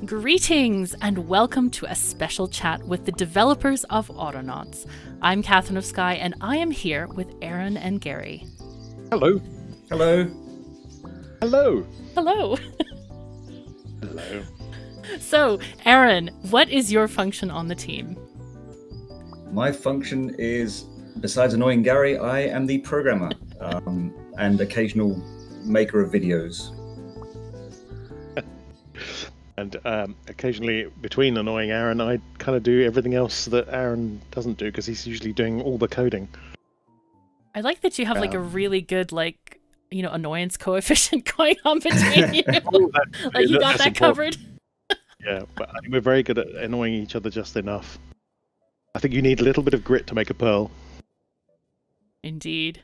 Greetings and welcome to a special chat with the developers of Autonauts. I'm KatherineOfSky and I am here with Aaron and Gary. Hello. Hello. Hello. Hello. Hello. So, Aaron, what is your function on the team? My function is, besides annoying Gary, I am the programmer and occasional maker of videos. And occasionally, between annoying Aaron, I kind of do everything else that Aaron doesn't do because he's usually doing all the coding. I like that you have a really good annoyance coefficient going on between you. You got that covered. Yeah, but I think we're very good at annoying each other just enough. I think you need a little bit of grit to make a pearl. Indeed.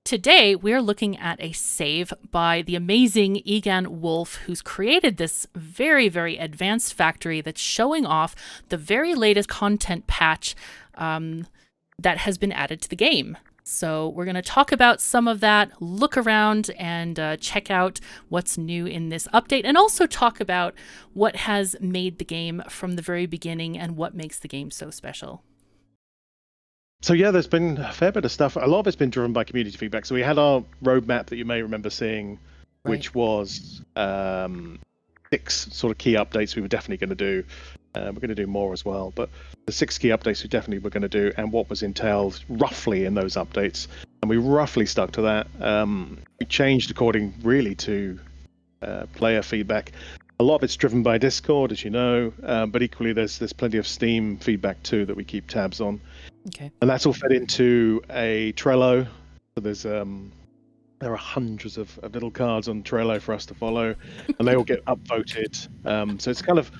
Today, we're looking at a save by the amazing Egan Wolf, who's created this very, very advanced factory that's showing off the very latest content patch that has been added to the game. So we're going to talk about some of that, look around and check out what's new in this update, and also talk about what has made the game from the very beginning and what makes the game so special. So yeah, there's been a fair bit of stuff. A lot of it's been driven by community feedback. So we had our roadmap that you may remember seeing, which was 6 sort of key updates we were definitely going to do. We're going to do more as well, but the 6 key updates we definitely were going to do, and what was entailed roughly in those updates, and we roughly stuck to that. We changed according really to player feedback. A lot of it's driven by Discord, as you know, but equally there's plenty of Steam feedback too that we keep tabs on. Okay. And that's all fed into a Trello. So there's there are hundreds of little cards on Trello for us to follow, and they all get upvoted. So it's kind of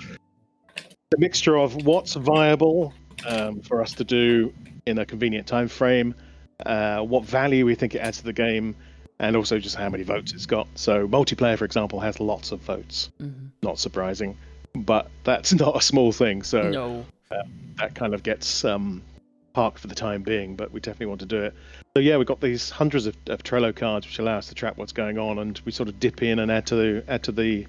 a mixture of what's viable for us to do in a convenient time frame, what value we think it adds to the game, and also just how many votes it's got. So multiplayer, for example, has lots of votes. Mm-hmm. Not surprising, but that's not a small thing. So no. That kind of gets parked for the time being, but we definitely want to do it. So yeah, we've got these hundreds of Trello cards which allow us to track what's going on, and we sort of dip in and add to the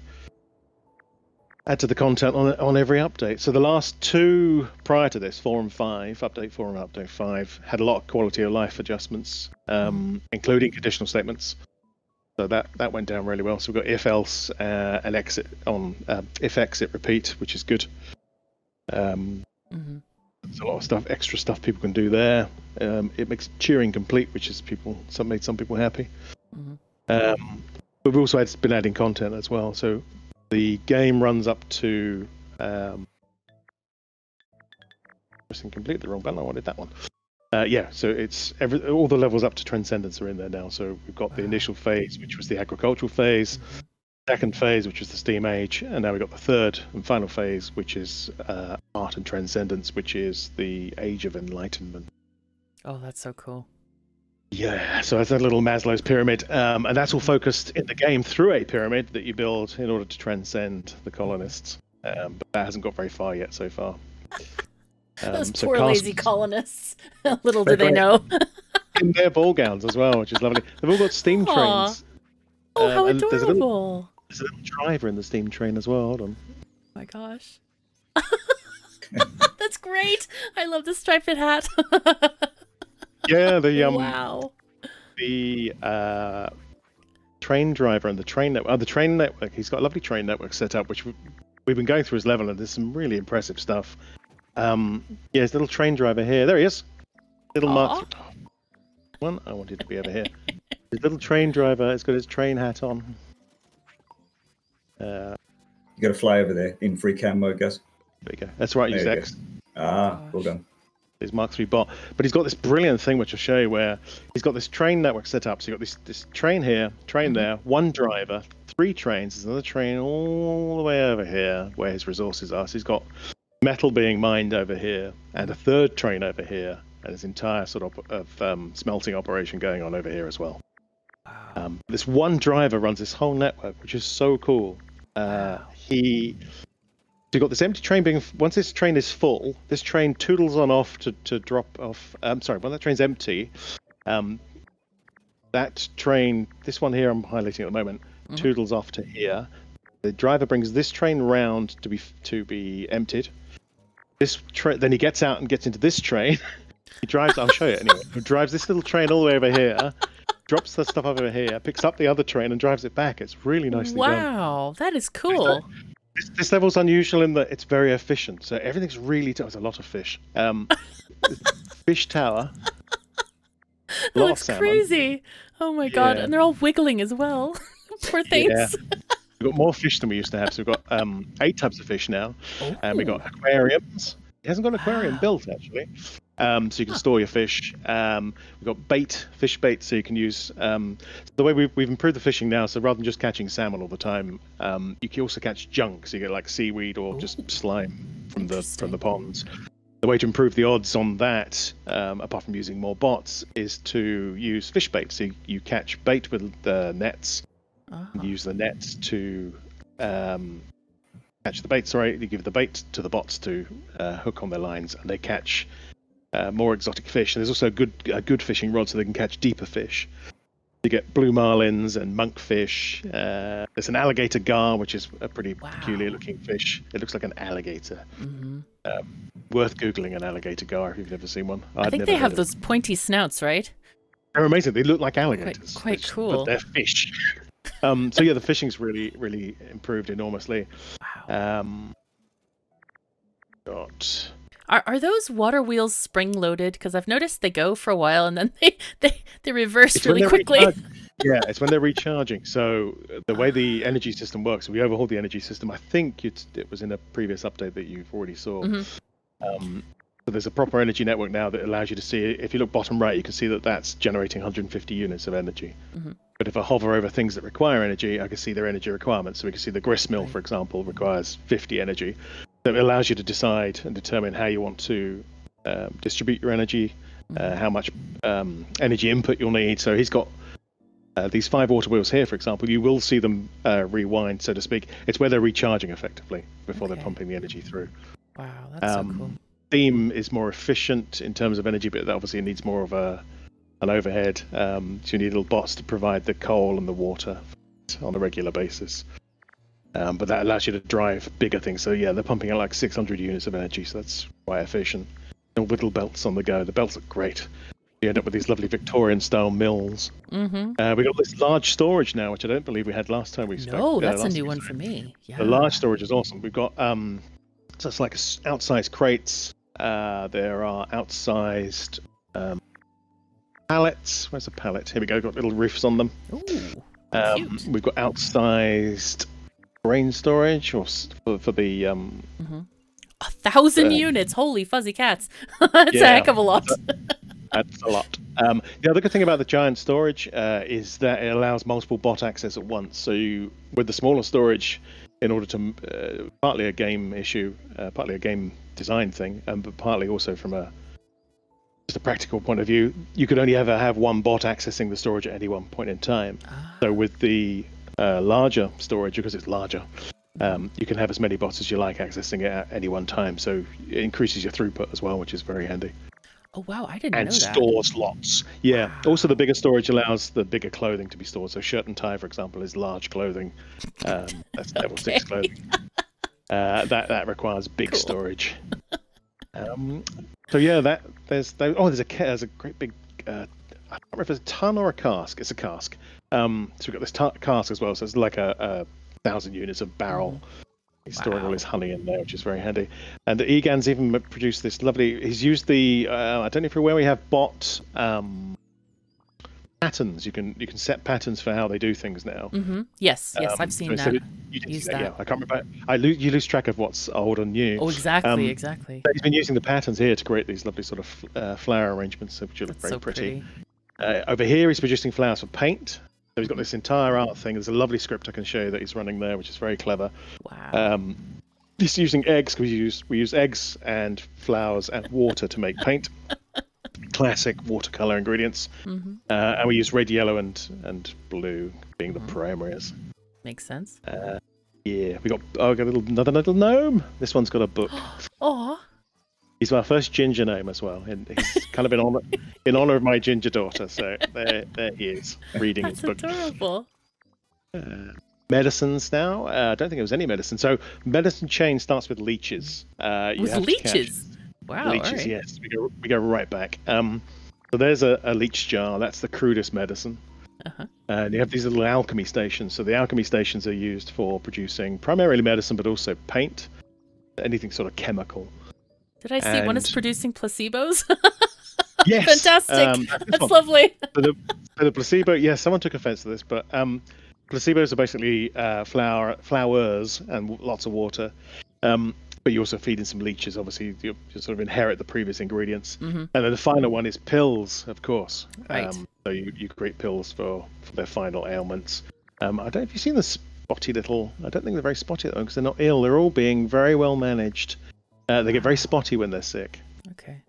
content on every update. So the last 2 prior to this, 4 and 5, update 4 and update 5, had a lot of quality of life adjustments, including conditional statements. So that went down really well. So we've got if else and exit on if exit repeat, which is good. There's a lot of stuff, extra stuff people can do there. It makes cheering complete, which is made some people happy. But we've also been adding content as well. So the game runs up to pressing complete the wrong button. I wanted that one. So it's all the levels up to Transcendence are in there now. So we've got the initial phase, which was the agricultural phase, second phase, which was the Steam Age, and now we've got the third and final phase, which is Art and Transcendence, which is the Age of Enlightenment. Oh, that's so cool. Yeah, so it's a little Maslow's pyramid, and that's all focused in the game through a pyramid that you build in order to transcend the colonists. But that hasn't got very far yet so far. Those poor lazy colonists. Little do they know. In their ball gowns as well, which is lovely. They've all got steam trains. Oh, how adorable. There's a little driver in the steam train as well. Hold on. Oh my gosh. That's great. I love the striped hat. Yeah, wow. The train driver and the train network. The train network. He's got a lovely train network set up, which we've been going through his level, and there's some really impressive stuff. His little train driver here. There he is. Little Mark. One. I wanted to be over here. His little train driver has got his train hat on. You got to fly over there in free cam mode, guys. There you go. That's right, use X. Well done. His Mark III bot. But he's got this brilliant thing, which I'll show you, where he's got this train network set up. So you've got this train here, train there, one driver, 3 trains. There's another train all the way over here where his resources are. So he's got metal being mined over here, and a 3rd train over here, and his entire sort of smelting operation going on over here as well. Wow. This one driver runs this whole network, which is so cool. So you've got this empty train once this train is full, this train toodles on off to drop off. When that train's empty, that train, this one here I'm highlighting at the moment, toodles off to here. The driver brings this train round to be emptied. Then he gets out and gets into this train. He drives. I'll show you anyway. He drives this little train all the way over here, drops the stuff over here, picks up the other train, and drives it back. It's really nicely done. Wow, that is cool. This level's unusual in that it's very efficient. So everything's really. There's a lot of fish. Fish tower. That looks crazy. Oh my god, and they're all wiggling as well. Poor things. Yeah. We've got more fish than we used to have. So we've got 8 types of fish now. And we've got aquariums. It hasn't got an aquarium built, actually. So you can store your fish. We've got fish bait, so you can use... the way we've improved the fishing now, so rather than just catching salmon all the time, you can also catch junk. So you get like seaweed or just slime from the ponds. The way to improve the odds on that, apart from using more bots, is to use fish bait. So you catch bait with the nets, use the nets to catch the bait. Sorry, you give the bait to the bots to hook on their lines, and they catch more exotic fish. And there's also a good fishing rod, so they can catch deeper fish. You get blue marlins and monkfish. There's an alligator gar, which is a pretty peculiar looking fish. It looks like an alligator. Worth googling an alligator gar if you've never seen one. I think they have those pointy snouts, right? They're amazing. They look like alligators. Quite cool. But they're fish. So yeah, the fishing's really improved enormously. Wow. Got... Are those water wheels spring loaded? Because I've noticed they go for a while and then they reverse really quickly. Yeah, it's when they're recharging. So the way the energy system works, we overhauled the energy system. I think it was in a previous update that you've already saw. So there's a proper energy network now that allows you to see, if you look bottom right, you can see that that's generating 150 units of energy. But if I hover over things that require energy, I can see their energy requirements. So we can see the grist mill, for example, requires 50 energy. So it allows you to decide and determine how you want to distribute your energy, how much energy input you'll need. So he's got these 5 water wheels here, for example. You will see them rewind, so to speak. It's where they're recharging effectively before they're pumping the energy through. Wow, that's so cool. Steam is more efficient in terms of energy, but that obviously needs more of an overhead. So you need little bots to provide the coal and the water on a regular basis. But that allows you to drive bigger things. So yeah, they're pumping out like 600 units of energy, so that's quite efficient. And with little belts on the go. The belts look great. You end up with these lovely Victorian-style mills. We got this large storage now, which I don't believe we had last time we spoke. No, that's a new one for me. Yeah. The large storage is awesome. We've got so it's like outsized crates. There are outsized pallets. Where's the pallet? Here we go. Got little roofs on them. Ooh, cute. We've got outsized grain storage, or for the 1,000 units. Holy fuzzy cats! That's a heck of a lot. That's a lot. The other good thing about the giant storage is that it allows multiple bot access at once. So with the smaller storage, in order to partly a game issue, partly a game design thing, but partly also from just a practical point of view, you could only ever have one bot accessing the storage at any one point in time. So with the larger storage, because it's larger, you can have as many bots as you like accessing it at any one time. So it increases your throughput as well, which is very handy. Oh wow, I didn't know that. And stores lots. Yeah. Wow. Also, the bigger storage allows the bigger clothing to be stored. So shirt and tie, for example, is large clothing. That's level 6 clothing. That requires big storage. So yeah, there's a great big. I don't remember if it's a ton or a cask. It's a cask. So we've got this cask as well. So it's like a 1,000 units of barrel. He's storing all his honey in there, which is very handy. And Egan's even produced this lovely... He's used the... I don't know if you're aware, we have bot patterns. You can set patterns for how they do things now. Yes, I've seen that. You did see that. Yeah, I can't remember. You lose track of what's old and new. Oh, exactly. But he's been using the patterns here to create these lovely sort of flower arrangements, which look very pretty. Over here, he's producing flowers for paint. So he's got this entire art thing. There's a lovely script I can show you that he's running there, which is very clever. Wow. He's using eggs, because we use eggs and flowers and water to make paint. Classic watercolor ingredients. And we use red, yellow, and blue being the primaries. Makes sense. Yeah, I got another little gnome. This one's got a book. Oh. He's my first ginger gnome as well, and he's kind of in honor of my ginger daughter. So there he is, reading his book. That's adorable. medicines now. I don't think it was any medicine. So medicine chain starts with leeches. You With have to catch leeches. Wow. leeches. All right. Yes, we go right back. So there's a leech jar. That's the crudest medicine. Uh-huh. And you have these little alchemy stations. So the alchemy stations are used for producing primarily medicine, but also paint, anything sort of chemical. Did I see one is And- producing placebos? Yes, Fantastic. That's one. lovely. For the placebo, yes, someone took offense to this, but placebos are basically flowers and lots of water. But you also feed in some leeches. Obviously, you sort of inherit the previous ingredients. Mm-hmm. And then the final one is pills, of course. Right. So you create pills for their final ailments. I don't know if you've seen the spotty little. I don't think they're very spotty at the moment because they're not ill. They're all being very well managed. They get very spotty when they're sick. Okay.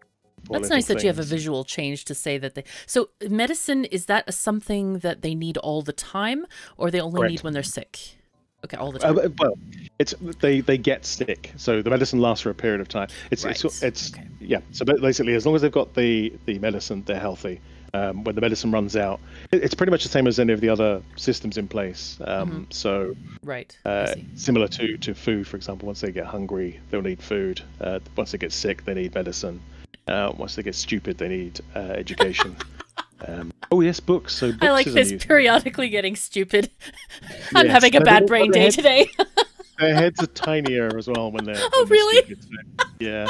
Poor That's little nice that you have a things. visual change to say that they. So medicine, is that something that they need all the time, or they only Correct. need when they're sick? Okay, all the time. Well, it's they get sick, so the medicine lasts for a period of time. It's Right. Okay. yeah. So basically, as long as they've got the medicine, they're healthy. When the medicine runs out, it's pretty much the same as any of the other systems in place. So Right. I see. similar to food, for example, once they get hungry, they'll need food. Once they get sick, they need medicine. Once they get stupid, they need education. Oh yes, books. So books I like is a this new thing. periodically getting stupid. I'm Yes. having a No, bad but brain their day today. Their heads are tinier as well when they're. Oh, when they're really? stupid, so, yeah.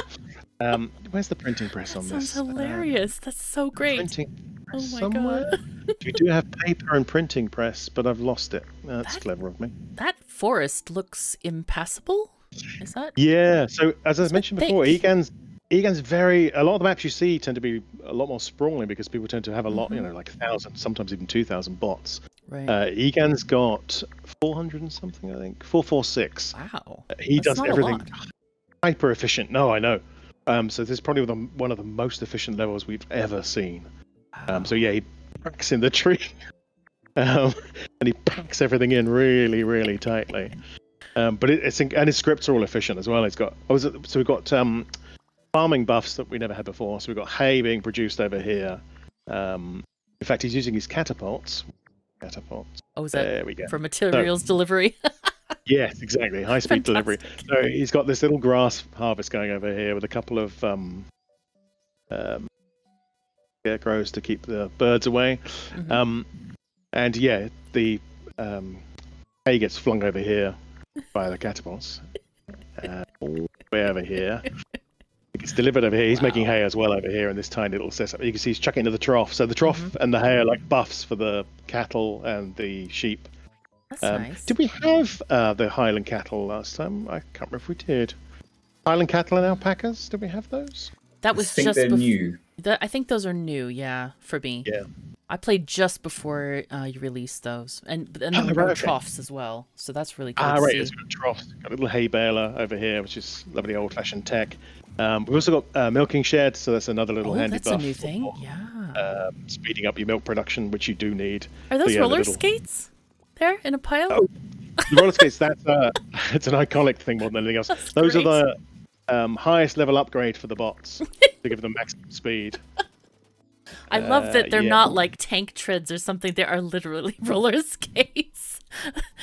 Where's the printing press on Sounds this? hilarious. That's so great. Printing Oh press my somewhere. god. We do have paper and printing press, but I've lost it. That's clever of me. That forest looks impassable. Is that? Yeah. So as I mentioned before, thick. Egan's very. A lot of the maps you see tend to be a lot more sprawling because people tend to have a lot, like 1,000, sometimes even 2,000 bots. Right. Egan's got 400 and something, I think. 446. Wow. He That's does not a everything lot. hyper efficient. No, I know. So this is probably one of the most efficient levels we've ever seen. So yeah, he packs in the tree, and he packs everything in really, really tightly. But and his scripts are all efficient as well. He's got so we've got farming buffs that we never had before. So we've got hay being produced over here. In fact, he's using his catapults. Oh, is There that we go. for materials delivery? Yes, exactly. High-speed delivery. So he's got this little grass harvest going over here with a couple of scarecrows to keep the birds away. And yeah, the hay gets flung over here by the catapults. All the way over here. It's delivered over here. He's making hay as well over here in this tiny little setup. You can see he's chucking into the trough. So the trough and the hay are like buffs for the cattle and the sheep. That's nice. Did we have the Highland cattle last time? I can't remember if we did. Highland cattle and alpacas? Did we have those? That was I think just they're new. I think those are new, yeah, for me. Yeah. I played just before you released those, and then Oh, there right, were okay. troughs as well. So that's really cool Ah, to right. see. It's got troughs. Got a little hay baler over here, which is lovely old-fashioned tech. We've also got milking shed, so that's another little handy that's buff. a new thing. for, Yeah. speeding up your milk production, which you do need. Are those So, yeah, the roller little- skates there in a pile? Oh, the roller skates, it's an iconic thing more than anything else. That's Those great. are the highest level upgrade for the bots to give them maximum speed. I love that they're yeah. not like tank treads or something. They are literally roller skates.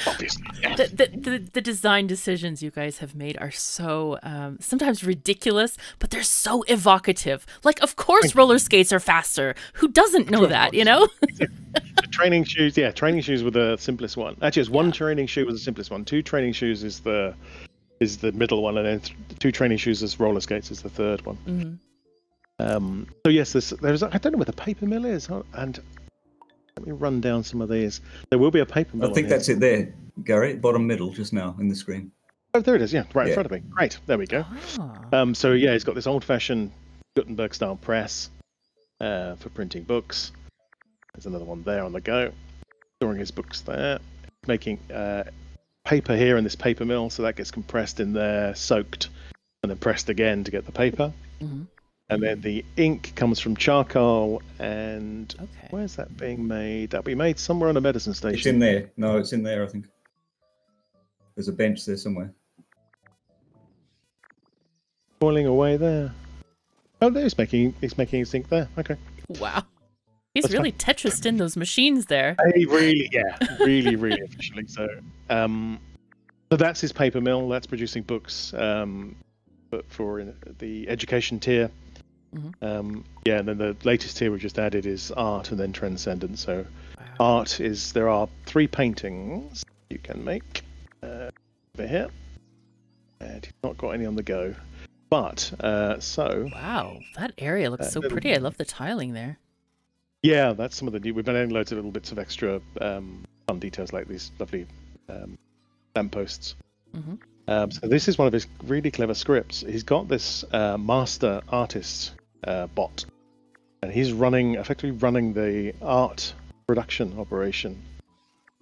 Obviously, yeah. The design decisions you guys have made are so sometimes ridiculous, but they're so evocative. Like, of course, roller skates are faster. Who doesn't know that, you know? The training shoes, yeah, training shoes were the simplest one. Actually, it's one training shoe was the simplest one. 2 training shoes is the middle one, and then 2 training shoes as roller skates is the third one. So yes, there's I don't know where the paper mill is, and let me run down some of these. There will be a paper mill. I think that's it there, Gary. Bottom middle, just now in the screen. Oh, there it is. Yeah, right in Yeah. front of me. Great, there we go. Ah. So yeah, he's got this old-fashioned Gutenberg style press for printing books. There's another one there on the go, storing his books there, making paper here in this paper mill, so that gets compressed in there, soaked, and then pressed again to get the paper. And then the ink comes from charcoal, and where's that being made? That'll be made somewhere on a medicine station. It's in there. No, it's in there, I think. There's a bench there somewhere. Boiling away there. Oh, there he's making his ink there. Okay. Wow. He's That's really Tetrised in those machines there. Really efficiently. So, so that's his paper mill. That's producing books, but for the education tier. Mm-hmm. And then the latest tier we just added is art and then transcendent. So, Wow. there are 3 paintings you can make over here, and he's not got any on the go. But Wow, that area looks so pretty. I love the tiling there. Yeah, that's some of the new. We've been adding loads of little bits of extra fun details like these lovely lampposts. Mm-hmm. So this is one of his really clever scripts. He's got this master artist bot, and he's effectively running the art production operation.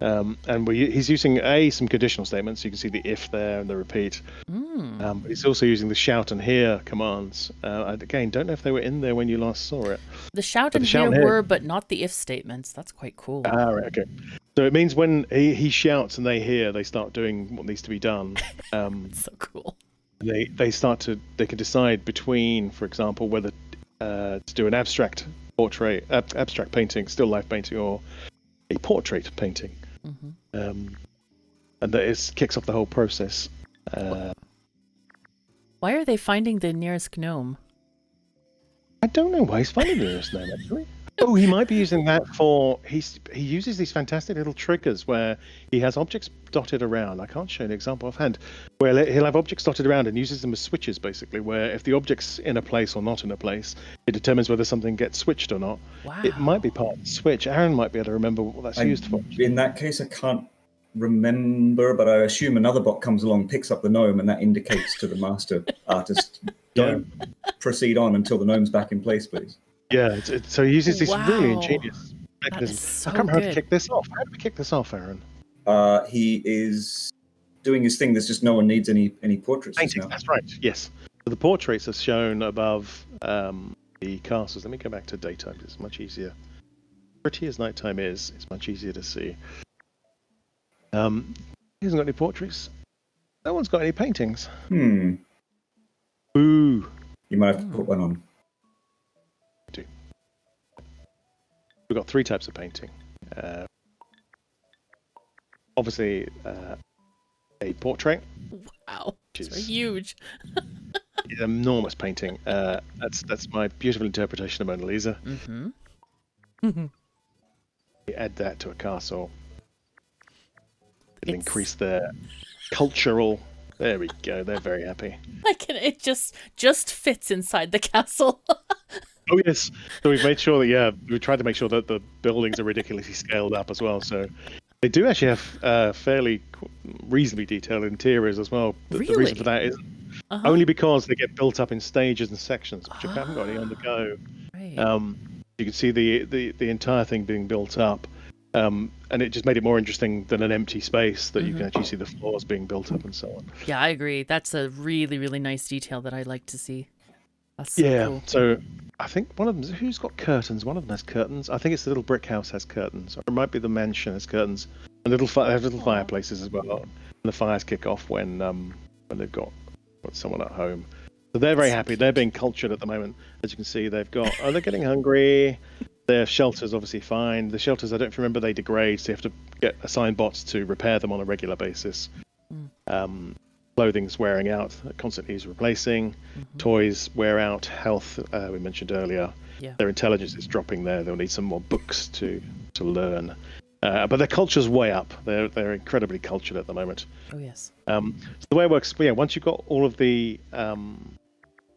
And he's using some conditional statements. You can see the if there and the repeat. But he's also using the shout and hear commands. Again, don't know if they were in there when you last saw it. The shout and hear were, but not the if statements. That's quite cool. Right, okay. So it means when he shouts and they hear, they start doing what needs to be done. It's so cool. They can decide between, for example, whether to do an abstract painting, still life painting, or a portrait painting. Mm-hmm. And that kicks off the whole process. Why are they finding the nearest gnome? I don't know why he's finding the nearest gnome, actually. Oh, he might be using that for... He uses these fantastic little triggers where he has objects dotted around. I can't show an example offhand. Where he'll have objects dotted around and uses them as switches, basically, where if the object's in a place or not in a place, it determines whether something gets switched or not. Wow. It might be part of the switch. Aaron might be able to remember what that's used for. In that case, I can't remember, but I assume another bot comes along, picks up the gnome, and that indicates to the master artist, don't proceed on until the gnome's back in place, please. Yeah, so he uses this really ingenious mechanism. So I can't remember how to kick this off. How do we kick this off, Aaron? He is doing his thing. There's just no one needs any portraits. Paintings, that's right, yes. So the portraits are shown above the castles. Let me go back to daytime. It's much easier. Pretty as nighttime is, it's much easier to see. He hasn't got any portraits. No one's got any paintings. Ooh. You might have to put one on. We've got 3 types of painting. Obviously, a portrait. Wow, it's very huge. Enormous painting. That's my beautiful interpretation of Mona Lisa. Mm-hmm. We add that to a castle. It'll increase their cultural. There we go. They're very happy. It just fits inside the castle. Oh yes. So we've made sure that we tried to make sure that the buildings are ridiculously scaled up as well. So they do actually have fairly reasonably detailed interiors as well. Really? The reason for that is only because they get built up in stages and sections, which I haven't got any on the go. Right. You can see the entire thing being built up, and it just made it more interesting than an empty space that you can actually see the floors being built up and so on. Yeah, I agree. That's a really, really nice detail that I like to see. That's so cool. So I think one of them, who's got curtains? One of them has curtains. I think it's the little brick house has curtains. Or it might be the mansion has curtains. And they have little fireplaces as well. And the fires kick off when they've got someone at home. So they're very happy. They're being cultured at the moment. As you can see, they're getting hungry. Their shelter's obviously fine. The shelters, I don't remember, they degrade, so you have to get assigned bots to repair them on a regular basis. Clothing's wearing out, constantly is replacing. Toys wear out. Health, we mentioned earlier. Yeah. Their intelligence is dropping there. They'll need some more books to learn. But their culture's way up. They're incredibly cultured at the moment. Oh yes. So the way it works, once you've got all of the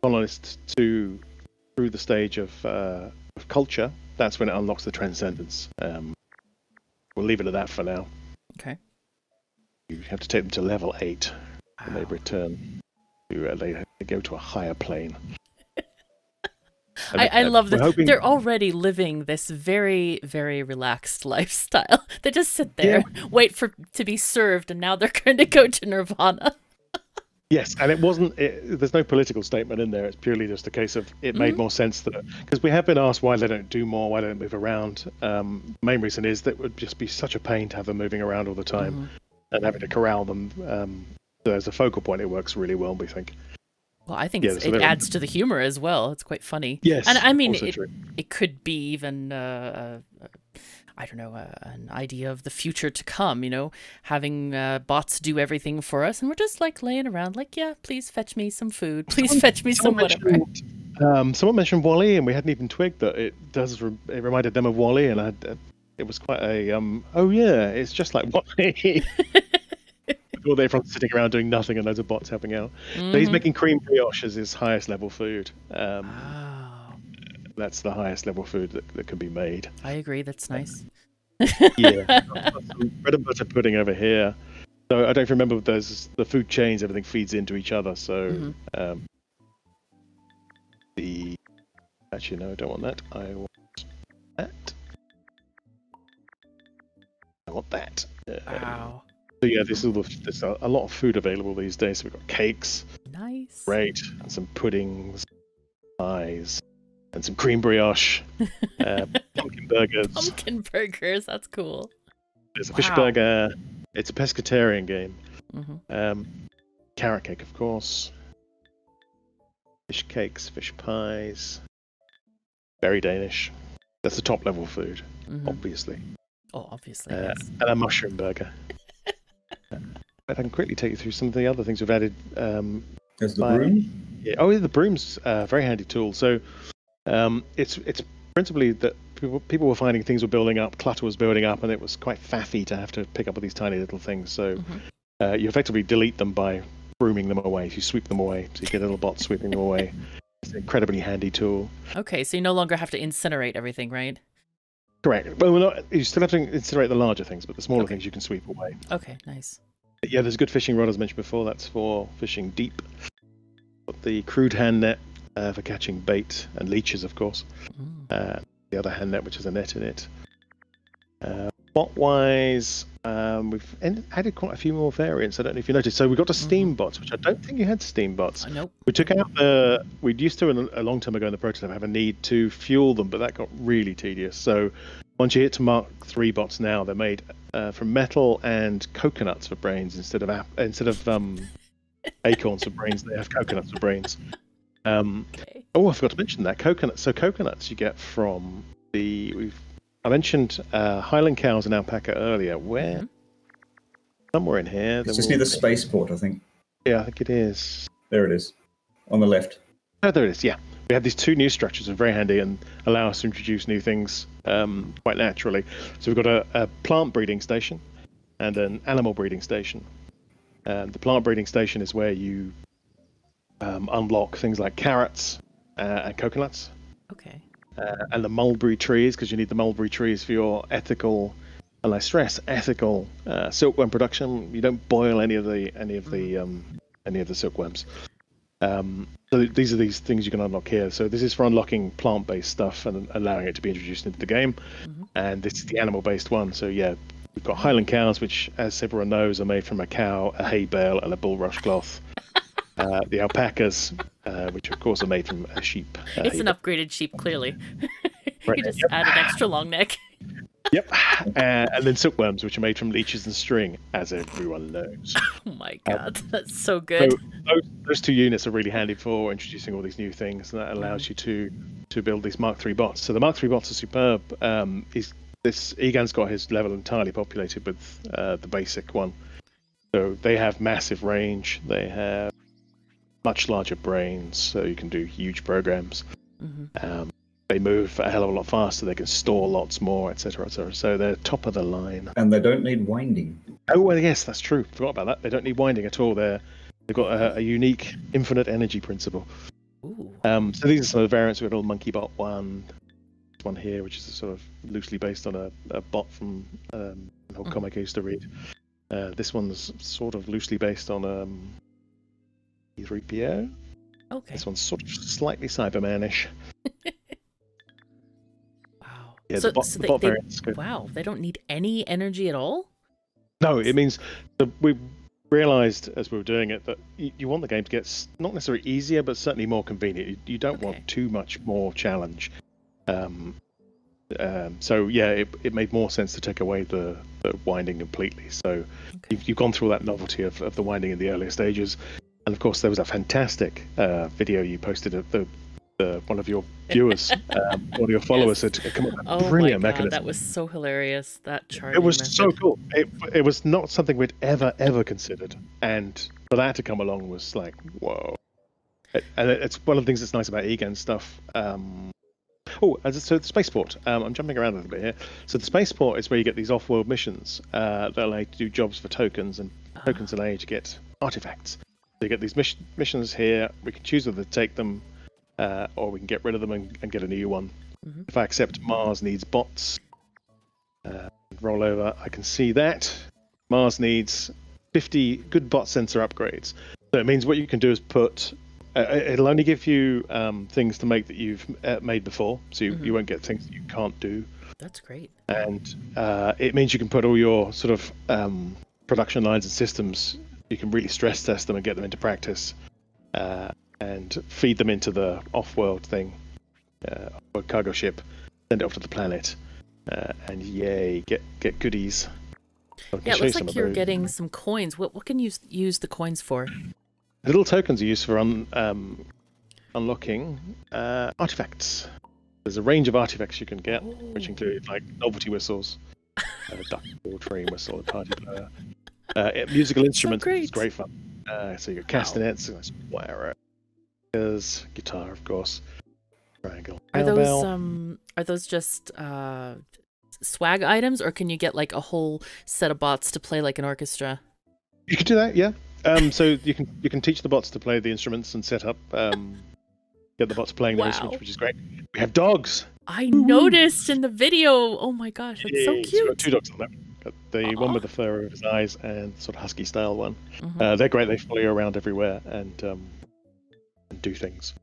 colonists through the stage of culture, that's when it unlocks the transcendence. We'll leave it at that for now. Okay. You have to take them to level 8. And they return to they go to a higher plane. I love this. They're already living this very, very relaxed lifestyle. They just sit there, wait to be served, and now they're going to go to Nirvana. Yes, and there's no political statement in there. It's purely just a case of it made more sense because we have been asked why they don't do more, why they don't move around. The main reason is that it would just be such a pain to have them moving around all the time and having to corral them. So as a focal point, it works really well, we think. Well, I think Yeah, so it adds to the humor as well. It's quite funny. Yes, And I mean, also true. it could be even, I don't know, an idea of the future to come, having bots do everything for us. And we're just like laying around like, yeah, please fetch me some food. Please fetch me some whatever. Someone mentioned WALL-E, and we hadn't even twigged that it does. It reminded them of WALL-E, and it was quite a oh yeah, it's just like WALL-E. All day from sitting around doing nothing and loads of bots helping out. So he's making cream brioche as his highest level food. That's the highest level food that can be made. I agree. That's nice. Yeah. Some bread and butter pudding over here. So I don't remember. There's the food chains. Everything feeds into each other. So actually no, I don't want that. I want that. I want that. Wow. So yeah, there's a lot of food available these days. So we've got cakes, nice, great, and some puddings, pies, and some cream brioche, pumpkin burgers. Pumpkin burgers, that's cool. There's a fish burger. It's a pescatarian game. Mm-hmm. Carrot cake, of course. Fish cakes, fish pies. Very Danish. That's the top level food, obviously. Oh, obviously. Yes. And a mushroom burger. If I can quickly take you through some of the other things we've added. There's the broom. Yeah. Oh, yeah, the broom's a very handy tool. So it's principally that people were finding things were building up, clutter was building up, and it was quite faffy to have to pick up all these tiny little things. So you effectively delete them by brooming them away. You sweep them away, so you get a little bot sweeping them away. It's an incredibly handy tool. Okay, so you no longer have to incinerate everything, right? Correct. Well, you still have to incinerate the larger things, but the smaller things you can sweep away. Okay, nice. But yeah, there's a good fishing rod, as mentioned before. That's for fishing deep. Got the crude hand net for catching bait and leeches, of course. The other hand net, which has a net in it. Bot-wise, we've added quite a few more variants. I don't know if you noticed. So we got the steam bots, which I don't think you had steam bots. Nope. We took out we used to a long time ago in the prototype have a need to fuel them, but that got really tedious. So once you hit to Mark III bots now, they're made from metal and coconuts for brains instead of acorns for brains. They have coconuts for brains. Oh, I forgot to mention that coconuts. So coconuts you get from I mentioned Highland cows and alpaca earlier. Where? Somewhere in here. It's just near the spaceport, I think. Yeah, I think it is. There it is, on the left. Oh, there it is. Yeah, we have these two new structures, are very handy and allow us to introduce new things quite naturally. So we've got a plant breeding station and an animal breeding station. The plant breeding station is where you unlock things like carrots and coconuts. Okay. And the mulberry trees, because you need the mulberry trees for your ethical, and I stress ethical, silkworm production. You don't boil any of the silkworms. So these are these things you can unlock here. So this is for unlocking plant-based stuff and allowing it to be introduced into the game. And this is the animal-based one. So yeah, we've got Highland cows, which, as everyone knows, are made from a cow, a hay bale, and a bulrush cloth. The alpacas, which of course are made from a sheep. It's an upgraded sheep, clearly. Right. You just add an extra long neck. Yep. And then silkworms, which are made from leeches and string, as everyone knows. Oh my god, that's so good. So those two units are really handy for introducing all these new things, and that allows you to build these Mark III bots. So the Mark III bots are superb. Egan's got his level entirely populated with the basic one. So they have massive range. They have much larger brains, so you can do huge programs. They move a hell of a lot faster. They can store lots more, etc., etc. So they're top of the line. And they don't need winding. Oh, well, yes, that's true. Forgot about that. They don't need winding at all. They've got a unique infinite energy principle. Ooh. So these are some of the variants. We've got a little monkey bot one. This one here, which is sort of loosely based on a bot from an old comic I used to read. This one's sort of loosely based on E3PO. Okay. This one's sort of slightly Cyberman-ish. Wow. Yeah, the bot variant's good. Wow, they don't need any energy at all? No, it means that we realised as we were doing it that you want the game to get not necessarily easier, but certainly more convenient. You don't want too much more challenge. So yeah, it made more sense to take away the winding completely. So you've gone through that novelty of the winding in the earlier stages. And of course, there was a fantastic video you posted of the one of your viewers, one of your followers had come up with a Oh my brilliant god, mechanism. that was so hilarious. That It charging was method. so cool. It was not something we'd ever considered, and for that to come along was like, whoa. And it's one of the things that's nice about Egan stuff. So the spaceport. I'm jumping around a little bit here. So the spaceport is where you get these off-world missions that allow you to do jobs for tokens, and tokens allow you to get artifacts. So you get these missions here. We can choose whether to take them, or we can get rid of them and get a new one. Mhm. If I accept Mars needs bots, roll over, I can see that Mars needs 50 good bot sensor upgrades. So it means what you can do is put. It'll only give you things to make that you've made before, so you won't get things that you can't do. That's great. And it means you can put all your sort of production lines and systems. You can really stress test them and get them into practice, and feed them into the off-world thing, off-world cargo ship, send it off to the planet, and yay, get goodies. Yeah, it looks like you're getting some coins. What can you use the coins for? Little tokens are used for unlocking artifacts. There's a range of artifacts you can get, which include like novelty whistles, duck call, train whistle, a party player, musical instruments, which is great fun. So you got castanets, wires, guitar, of course, triangle. Are those just swag items, or can you get like a whole set of bots to play like an orchestra? You can do that, yeah. So you can teach the bots to play the instruments and set up, get the bots playing their instruments, which is great. We have dogs. I noticed in the video. Oh my gosh, that's so cute. We've got 2 dogs on that. Got the one with the fur over his eyes and sort of husky style one. They're great. They follow you around everywhere and do things.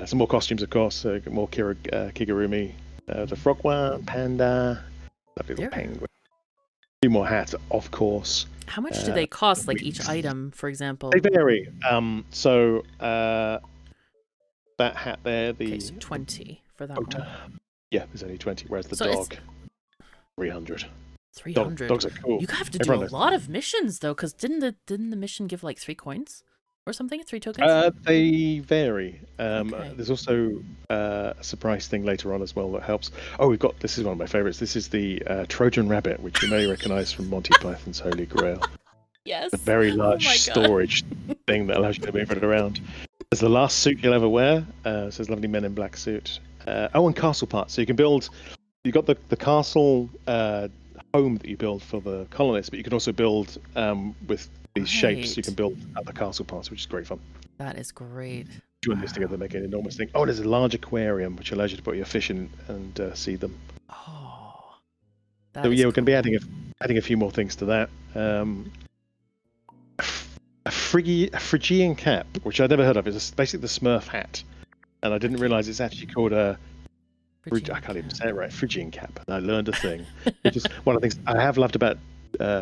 Some more costumes, of course. More Kigurumi, the frog one, panda, lovely little penguin. A few more hats, of course. How much do they cost, like each item, for example? They vary. So that hat there, so 20 for that one. Yeah, there's only 20, whereas the dog, 300. 300. Dogs are cool. You have to do a lot of missions though, because didn't the mission give like 3 coins or something? 3 tokens? They vary. There's also a surprise thing later on as well that helps. Oh, this is one of my favorites. This is the Trojan Rabbit, which you may recognize from Monty Python's Holy Grail. Yes. The very large storage thing that allows you to move it around. There's the last suit you'll ever wear. It says lovely men in black suit. And castle parts. So you can build. You've got the castle home that you build for the colonists, but you can also build with these shapes. You can build other castle parts, which is great fun. That is great. Join this together, make an enormous thing. Oh, there's a large aquarium which allows you to put your fish in and see them. Oh. So yeah, we're going to be adding a few more things to that. A Phrygian cap, which I'd never heard of, is basically the Smurf hat, and I didn't realize it's actually called a. I can't even say it right. Phrygian cap. And I learned a thing, which is one of the things I have loved about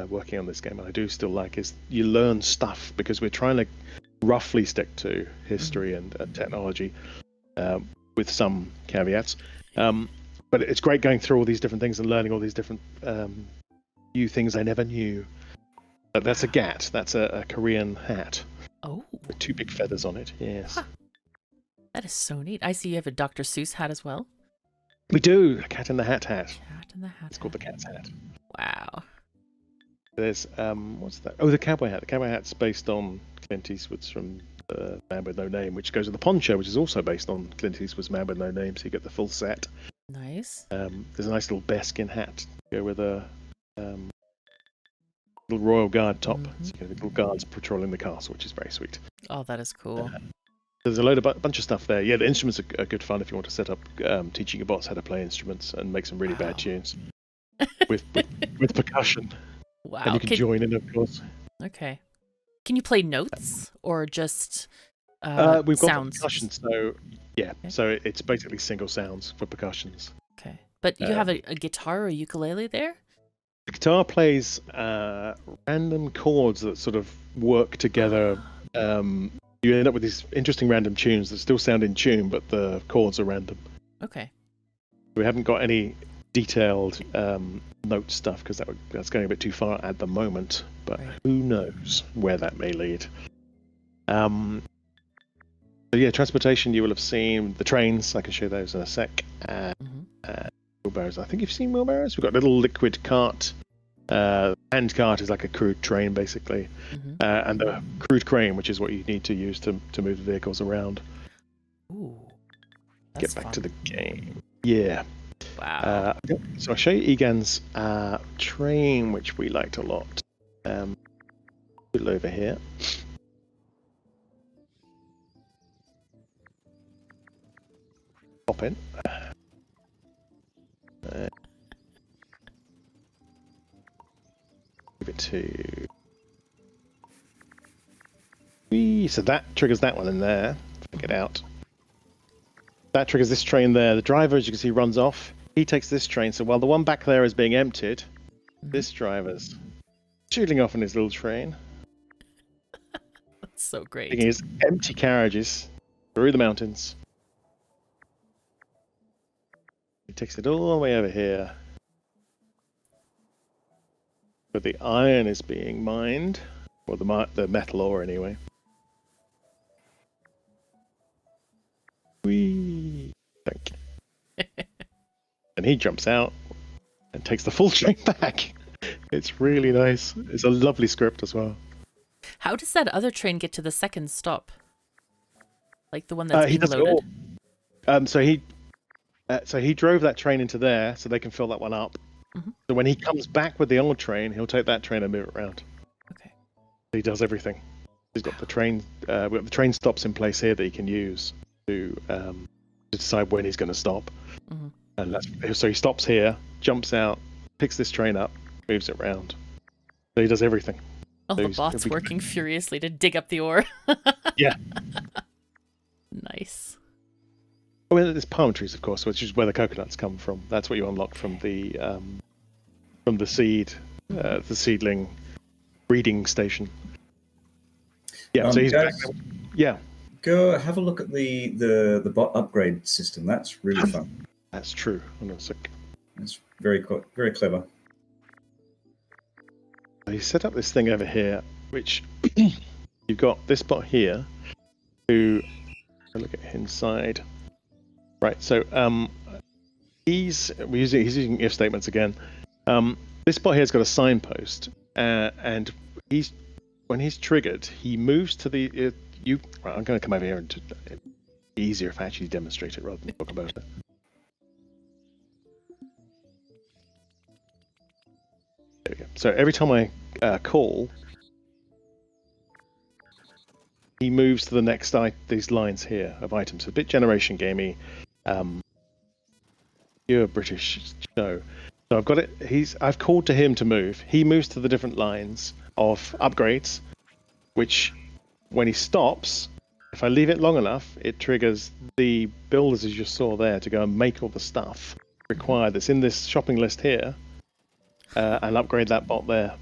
working on this game, and I do still like, is you learn stuff because we're trying to roughly stick to history and technology with some caveats. But it's great going through all these different things and learning all these different new things I never knew. But that's a gat. That's a Korean hat. Oh. With 2 big feathers on it. Yes. Huh. That is so neat. I see you have a Dr. Seuss hat as well. We do. A Cat in the Hat hat. Cat in the Hat. It's called the Cat's hat. Wow. There's what's that? Oh, the cowboy hat. The cowboy hat's based on Clint Eastwood's from Man with No Name, which goes with the poncho, which is also based on Clint Eastwood's Man with No Name, so you get the full set. Nice. There's a nice little bearskin hat to go with a little Royal Guard top. So you get little guards patrolling the castle, which is very sweet. Oh, that is cool. There's a bunch of stuff there. Yeah, the instruments are good fun if you want to set up teaching your bots how to play instruments and make some really bad tunes with percussion. Wow. And you can join in, of course. Okay. Can you play notes or just we've got sounds? percussion, so yeah. Okay. So it's basically single sounds for percussions. Okay. But you have a guitar or a ukulele there? The guitar plays random chords that sort of work together. You end up with these interesting random tunes that still sound in tune, but the chords are random. Okay. We haven't got any detailed note stuff because that's going a bit too far at the moment, but who knows where that may lead. So yeah, transportation, you will have seen the trains. I can show those in a sec. Wheelbarrows. I think you've seen wheelbarrows. We've got a little liquid cart. Hand cart is like a crude train, basically. And the crude crane, which is what you need to use to move the vehicles around. Ooh. Get back to the game. Yeah. Wow. So I'll show you Egan's train, which we liked a lot. Put it over here. Pop in. Give it to... So that triggers that one in there. Take it out. That triggers this train there. The driver, as you can see, runs off. He takes this train. So while the one back there is being emptied, this driver's shooting off in his little train. That's so great. Taking his empty carriages through the mountains. He takes it all the way over here. But the iron is being mined. Or the metal ore, anyway. Whee! Thank you. And he jumps out and takes the full train back. It's really nice. It's a lovely script as well. How does that other train get to the second stop? Like the one that's he being does it all. loaded? So he drove that train into there so they can fill that one up. So when he comes back with the old train, he'll take that train and move it around. Okay. He does everything. He's got the train. We've got the train stops in place here that he can use to decide when he's going to stop. And so he stops here, jumps out, picks this train up, moves it around. So he does everything. All the bots working furiously to dig up the ore. Yeah. Nice. I mean, there's palm trees, of course, which is where the coconuts come from. That's what you unlock from the seed, the seedling breeding station. Yeah, so he's back. Yeah. Go have a look at the bot upgrade system. That's really fun. That's true. Hold on a sec. It's very clever. He set up this thing over here, which you've got this bot here. Who look at inside. Right. So he's using if statements again. This bot here's got a signpost, and when he's triggered, he moves to the I'm going to come over here and it'd be easier if I actually demonstrate it rather than talk about it. There we go. So every time I call, he moves to the next these lines here of items. A bit generation gamey. You're a British show. So I've got it. I've called to him to move. He moves to the different lines of upgrades, which when he stops, if I leave it long enough, it triggers the builders, as you saw there, to go and make all the stuff required that's in this shopping list here, and upgrade that bot there.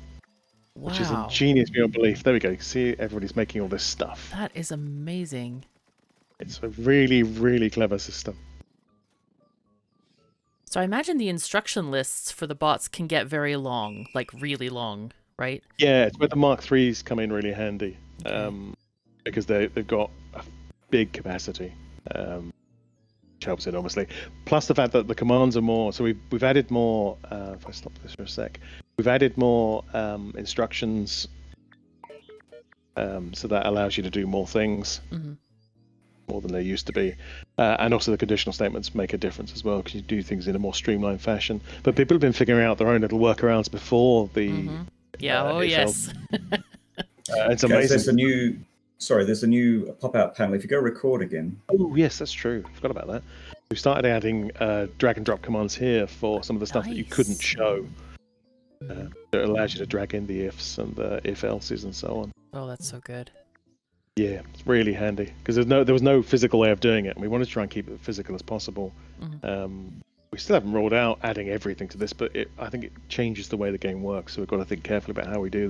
Wow. Which is ingenious beyond belief. There we go. See, everybody's making all this stuff. That is amazing. It's a really, really clever system. So I imagine the instruction lists for the bots can get very long, like really long, right? Yeah, it's where the Mark IIIs come in really handy, because they've got a big capacity, which helps it obviously. Plus the fact that the commands are more. So we've added more. If I stop this for a sec, we've added more instructions, so that allows you to do more things. More than there used to be, and also the conditional statements make a difference as well because you do things in a more streamlined fashion. But people have been figuring out their own little workarounds before the. Yes. It's amazing. Guys, there's a new pop-out panel. If you go record again. Oh yes, that's true. Forgot about that. We've started adding drag and drop commands here for some of the stuff that you couldn't show. That allows you to drag in the ifs and the if-elses and so on. Oh, that's so good. Yeah, it's really handy because there was no physical way of doing it, and we wanted to try and keep it physical as possible. We still haven't rolled out adding everything to this, but I think it changes the way the game works, so we've got to think carefully about how we do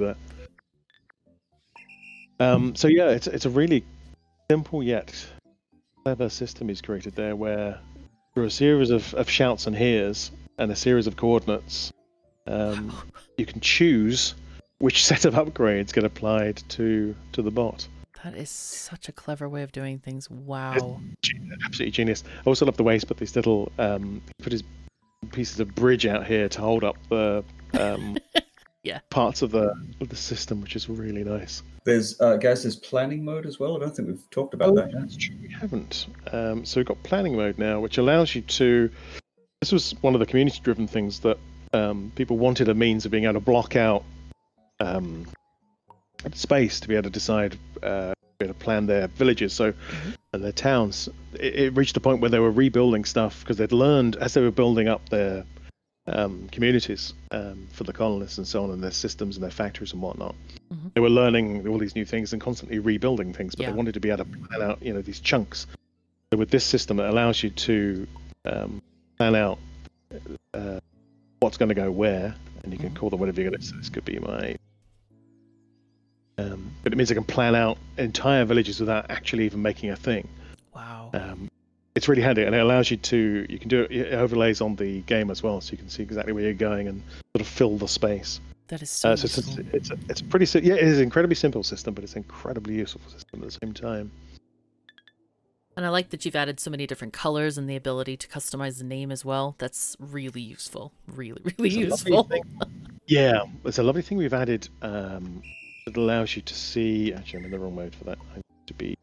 that. So yeah, it's a really simple yet clever system he's created there, where through a series of shouts and hears and a series of coordinates, you can choose which set of upgrades get applied to the bot. That is such a clever way of doing things. Wow. Absolutely genius. I also love the way he's put these little put his pieces of bridge out here to hold up the Yeah. parts of the system, which is really nice. There's guys, there's planning mode as well. I don't think we've talked about that yet. That's true, we haven't. So we've got planning mode now, which allows you to. This was one of the community-driven things that people wanted, a means of being able to block out space to be able to decide, be able to plan their villages, so and their towns. It reached a point where they were rebuilding stuff because they'd learned as they were building up their communities for the colonists and so on, and their systems and their factories and whatnot. They were learning all these new things and constantly rebuilding things, but they wanted to be able to plan out, these chunks. So with this system, it allows you to plan out what's going to go where, and you can call them whatever you're going to. So this could be my. But it means I can plan out entire villages without actually even making a thing. Wow. It's really handy, and it allows you to. You can do it. It overlays on the game as well, so you can see exactly where you're going and sort of fill the space. That is so So useful. it's pretty. It is an incredibly simple system, but it's an incredibly useful system at the same time. And I like that you've added so many different colors and the ability to customize the name as well. That's really useful. Really, really useful. Yeah, it's a lovely thing we've added. It allows you to see. Actually, I'm in the wrong mode for that. I need to be.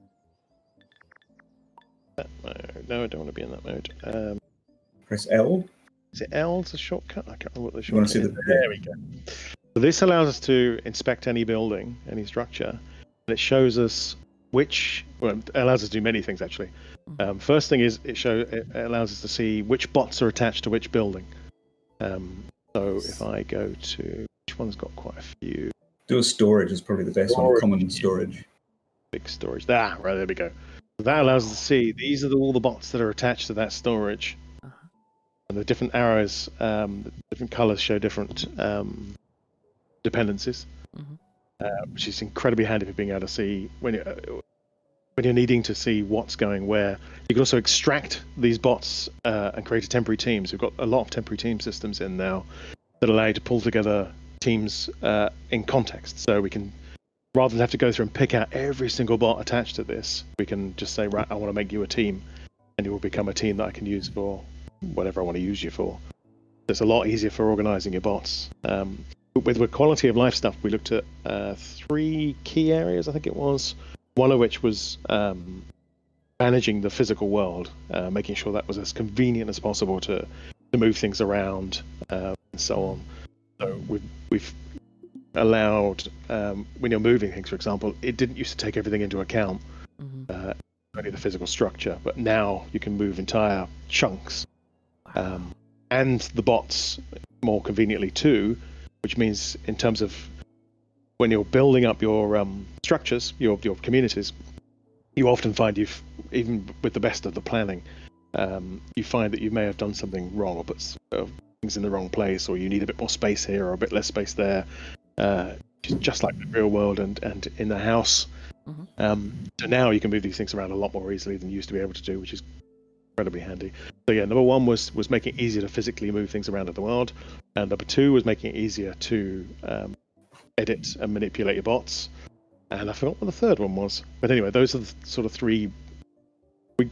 That mode. No, I don't want to be in that mode. Press L. Is it L as a shortcut? I can't remember what the You want to shortcut see is. the? There we go. So this allows us to inspect any building, any structure, and it shows us which. Well, it allows us to do many things actually. First thing is it allows us to see which bots are attached to which building. So if I go to which one's got quite a few. Do a storage is probably the best one. Common storage. Big storage. Right, there we go. So that allows us to see these are all the bots that are attached to that storage. And the different arrows, the different colors show different dependencies, which is incredibly handy for being able to see when you're needing to see what's going where. You can also extract these bots and create a temporary team. So we've got a lot of temporary team systems in now that allow you to pull together teams in context. So we can, rather than have to go through and pick out every single bot attached to this, we can just say, right, I want to make you a team, and you will become a team that I can use for whatever I want to use you for. It's a lot easier for organizing your bots. With quality of life stuff, we looked at 3 key areas, I think it was. One of which was managing the physical world, making sure that was as convenient as possible to move things around and so on. So we've allowed, when you're moving things, for example, it didn't used to take everything into account, only the physical structure, but now you can move entire chunks. And the bots more conveniently too, which means in terms of when you're building up your structures, your communities, you often find even with the best of the planning, you find that you may have done something wrong or put things in the wrong place, or you need a bit more space here or a bit less space there, just like the real world and in the house. So now you can move these things around a lot more easily than you used to be able to do, which is incredibly handy. So yeah, number 1 was making it easier to physically move things around in the world, and number 2 was making it easier to edit and manipulate your bots, and I forgot what the third one was. But anyway, those are the sort of 3.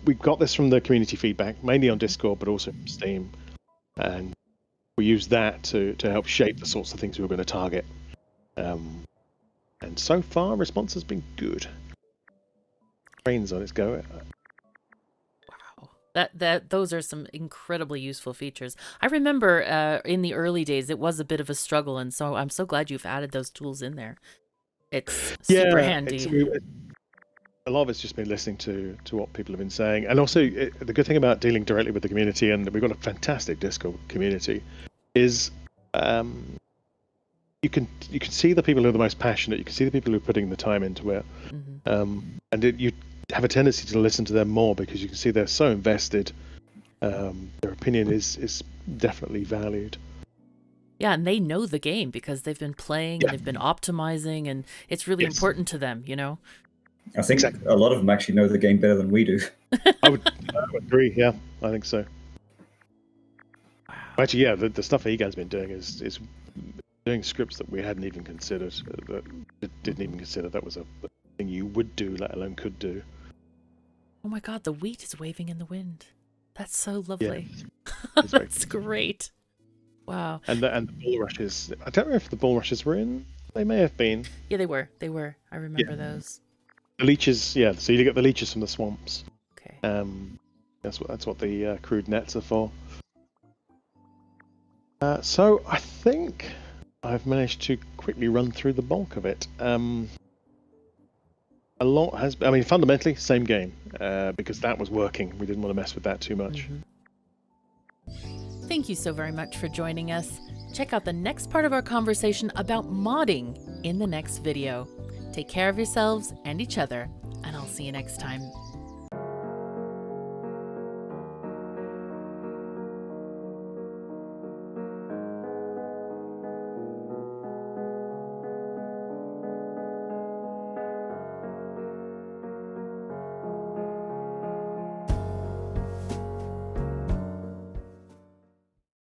We got this from the community feedback, mainly on Discord, but also from Steam, and we used that to help shape the sorts of things we were going to target. And so far, response has been good. Train's on its go. Those are some incredibly useful features. I remember in the early days, it was a bit of a struggle, and so I'm so glad you've added those tools in there. It's super handy. A lot of it's just been listening to what people have been saying, and also the good thing about dealing directly with the community, and we've got a fantastic Discord community, is you can see the people who are the most passionate. You can see the people who are putting the time into it, and you have a tendency to listen to them more because you can see they're so invested. Their opinion is definitely valued. Yeah, and they know the game because they've been playing and they've been optimizing, and it's really important to them, I think a lot of them actually know the game better than we do. I would agree. Yeah, I think so. Wow. Actually, yeah, the stuff Egan's been doing is doing scripts that we hadn't even considered, that didn't even consider. That was a thing you would do, let alone could do. Oh my god, the wheat is waving in the wind. That's so lovely. It's very That's great. Wow. And the bulrushes. I don't know if the bulrushes were in. They may have been. Yeah, they were. They were. I remember those. The leeches, yeah. So you get the leeches from the swamps. Okay. That's what the crude nets are for. So I think I've managed to quickly run through the bulk of it. A lot has. I mean, fundamentally, same game because that was working. We didn't want to mess with that too much. Thank you so very much for joining us. Check out the next part of our conversation about modding in the next video. Take care of yourselves and each other, and I'll see you next time.